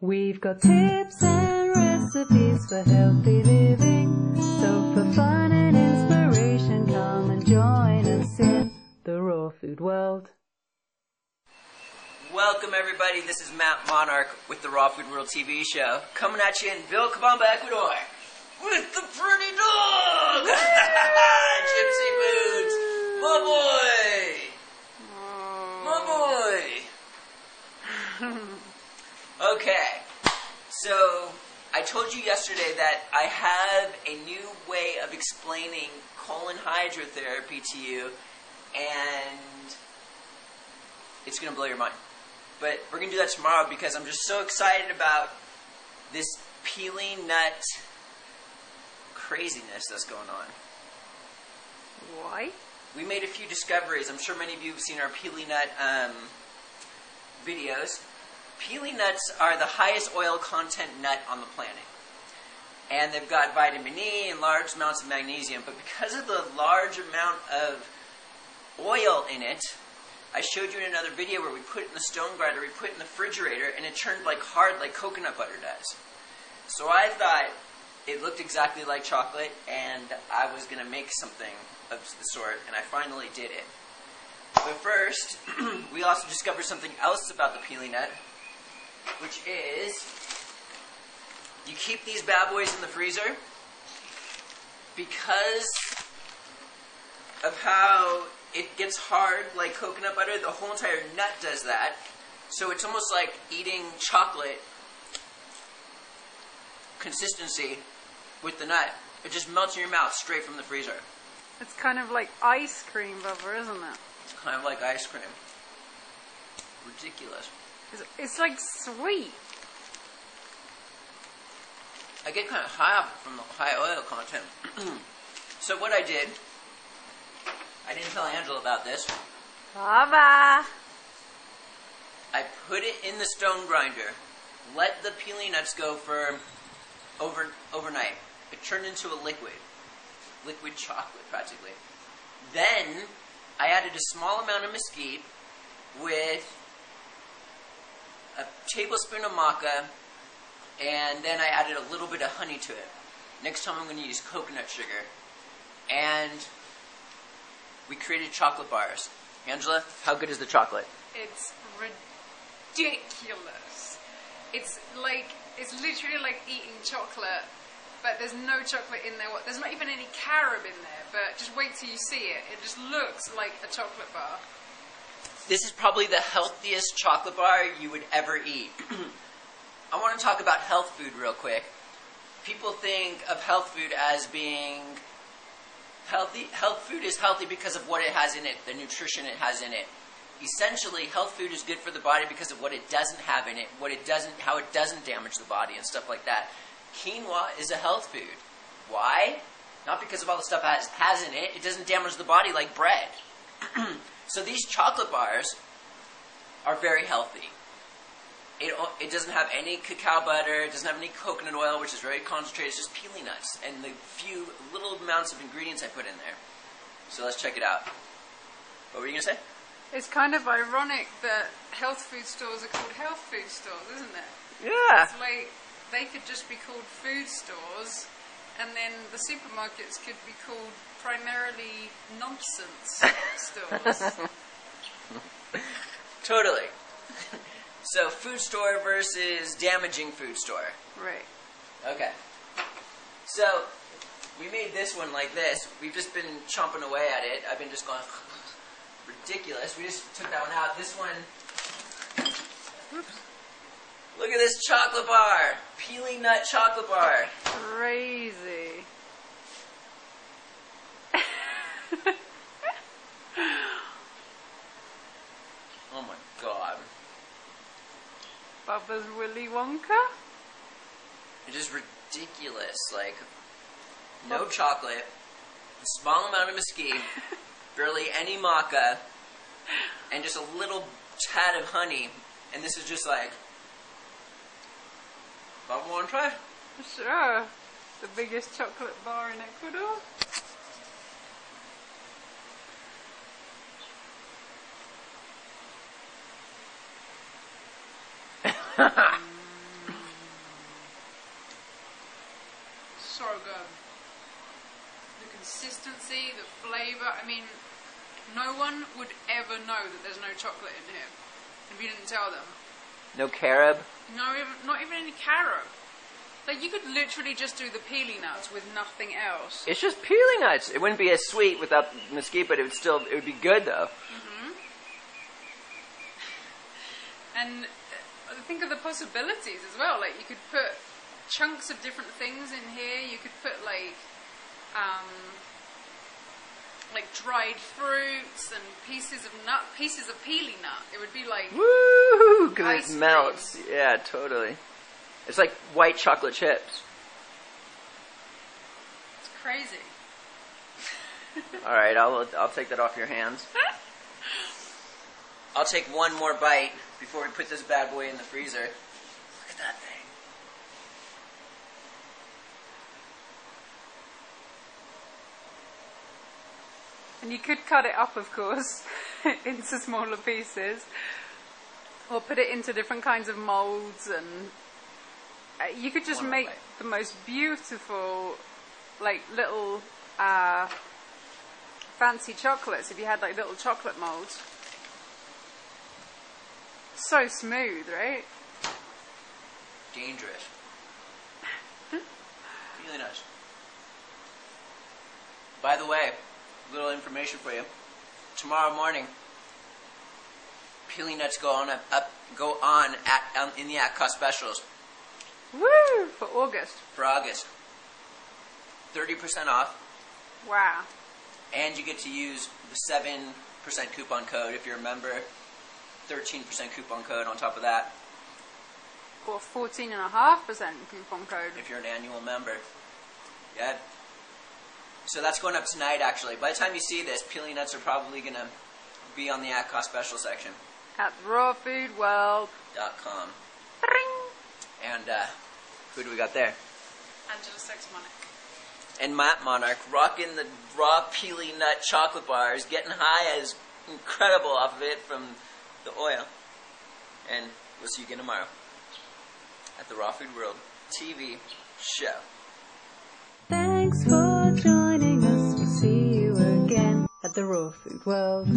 We've got tips and recipes for healthy living. So for fun and inspiration, come and join us in the raw food world. Welcome everybody, this is Matt Monarch with the Raw Food World TV show. Coming at you in Vilcabamba, Ecuador, with the pretty dog! Gypsy Boots! My boy! Okay, so I told you yesterday that I have a new way of explaining colon hydrotherapy to you, and it's going to blow your mind. But we're going to do that tomorrow because I'm just so excited about this Pili Nut craziness that's going on. Why? We made a few discoveries. I'm sure many of you have seen our Pili Nut videos. Pili nuts are the highest oil content nut on the planet. And they've got vitamin E and large amounts of magnesium. But because of the large amount of oil in it, I showed you in another video where we put it in the stone grinder, we put it in the refrigerator, and it turned like hard like coconut butter does. So I thought it looked exactly like chocolate, and I was going to make something of the sort, and I finally did it. But first, we also discovered something else about the Pili Nut, which is you keep these bad boys in the freezer because of how it gets hard like coconut butter. The whole entire nut does that. So it's almost like eating chocolate consistency with the nut. It just melts in your mouth straight from the freezer. It's kind of like ice cream, Bubba, isn't it? It's kind of like ice cream. Ridiculous. It's like sweet. I get kind of high off from the high oil content. So what I did, I didn't tell Angela about this. Baba. I put it in the stone grinder, let the Pili nuts go for overnight. It turned into a liquid chocolate practically. Then I added a small amount of mesquite with a tablespoon of maca, and then I added a little bit of honey to it. Next time I'm going to use coconut sugar. And we created chocolate bars. Angela, how good is the chocolate? It's ridiculous. It's literally like eating chocolate, but there's no chocolate in there. There's not even any carob in there, but just wait till you see it. It just looks like a chocolate bar. This is probably the healthiest chocolate bar you would ever eat. I want to talk about health food real quick. People think of health food as being healthy. Health food is healthy because of what it has in it, the nutrition it has in it. Essentially, health food is good for the body because of what it doesn't have in it, how it doesn't damage the body and stuff like that. Quinoa is a health food. Why? Not because of all the stuff it has in it. It doesn't damage the body like bread. So these chocolate bars are very healthy. It doesn't have any cacao butter, it doesn't have any coconut oil, which is very concentrated. It's just Pili nuts and the few little amounts of ingredients I put in there. So let's check it out. What were you going to say? It's kind of ironic that health food stores are called health food stores, isn't it? Yeah. It's like they could just be called food stores, and then the supermarkets could be called primarily nonsense stores. Totally. So, food store versus damaging food store. Right. Okay. So, we made this one like this. We've just been chomping away at it. I've been just going, ridiculous. We just took that one out. This one, oops. Look at this chocolate bar. Pili Nut chocolate bar. Crazy. Oh my god. Bubba's Willy Wonka? It is ridiculous. Like, no chocolate, a small amount of mesquite, barely any maca, and just a little tad of honey. And this is just like, Bubba, want to try? Sure. The biggest chocolate bar in Ecuador. No one would ever know that there's no chocolate in here if you didn't tell them. No carob? No, not even any carob. Like, you could literally just do the Pili Nuts with nothing else. It's just Pili Nuts. It wouldn't be as sweet without mesquite, but it would be good though. Mm-hmm. And think of the possibilities as well. Like, you could put chunks of different things in here. You could put like dried fruits and pieces of Pili Nut. It would be like woo, because ice it melts. cream. Yeah, totally. It's like white chocolate chips. It's crazy. All right, I'll take that off your hands. I'll take one more bite before we put this bad boy in the freezer. Look at that thing. And you could cut it up, of course, into smaller pieces, or put it into different kinds of molds, and you could just make the most beautiful, like, little fancy chocolates if you had like little chocolate molds. So smooth, right? Dangerous. Really nice. By the way, little information for you. Tomorrow morning, Pili Nuts go on in the at-cost specials. Woo! For August. For August. 30% off. Wow. And you get to use the 7% coupon code if you're a member. 13% coupon code on top of that. Or 14.5% coupon code. If you're an annual member. Yeah. So that's going up tonight, actually. By the time you see this, Pili Nuts are probably going to be on the at-cost special section. At rawfoodworld.com. And who do we got there? Angela Sex Monarch. And Matt Monarch rocking the raw Pili Nut chocolate bars, getting high as incredible off of it from the oil. And we'll see you again tomorrow at the Raw Food World TV show. Thanks for joining us. We'll see you again at the Raw Food World.